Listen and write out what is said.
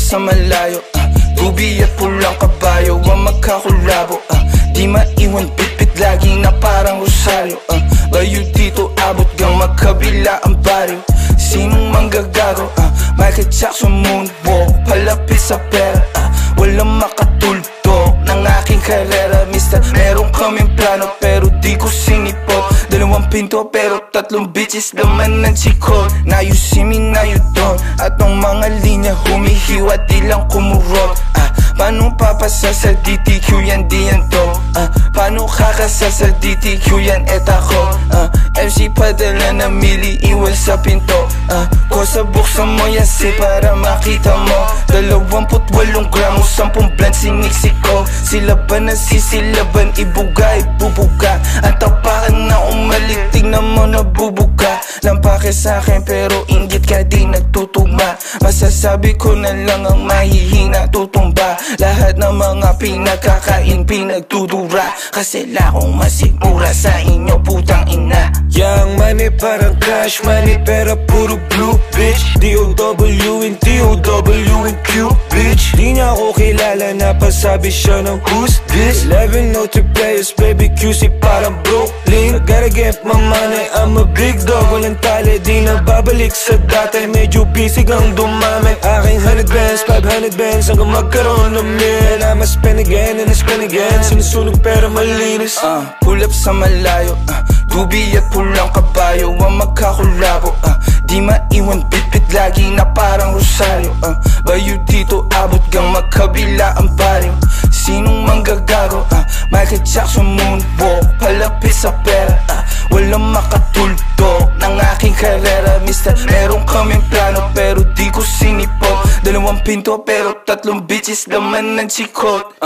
sa malayo, gubi at pulang kabayo ang magkakulabo. Di maiwan bitbit lagi na parang rosaryo. Layo dito abot gang magkabila ang baryo. Sinong manggagago? Michael Jackson moonwalk, palapit sa pera. Walang makatulto ng aking karera, mister. Meron kaming plano pero di ko sinipot. 2 pinto pero 3 bitches laman ng chikot. Now you see me, now you don't. At ang mga linya humihiwa di lang kumurot. Paano papasa sa DTQ yan di yan to? Paano kakasa sa DTQ yan et ako? MC padala na mili iwal sa pinto. Kosa buksan mo yan si para makita mo. 28 gramo, 10 blend siniksiko. Sila ba nasisilaban, ibuga, ibubuga. Ang tapakan na umalik, tignan mo nabubuga. Lampake sa'kin pero inggit ka di nagtutugma. Masasabi ko na lang ang mahihina tutumba. Lahat ng mga pinagkakain pinagtudura. Kasi lakong masigmura sa inyo putang ina. Young money parang cash money pero puro blue bitch. D-O-W and T-O-W and Q bitch. Di niya ako kilala na pasabi siya ng who's this. 11 note players baby QC parang Brooklyn. Gotta get my money, I'm a big dog. Walang tali di na babalik sa dati. Medyo busy kang dumami. Aking 100 bands, 500 bands hanggang magkaroon ng mil. I'ma spend again and I spend again. Sinusunog pero malinis. Pull up sa malayo, gubi at pulang kabayo ang magkakulabo. Di maiwan bitbit lagi na parang rosaryo. Bayo dito abot gang magkabila ang baryo. Sinong manggagago? Michael Jackson moonwalk, palapit sa pera. Walang makatulto ng aking karera, mister. Meron kaming plano pero di ko sinipot. 2 pinto pero 3 bitches laman ng chikot.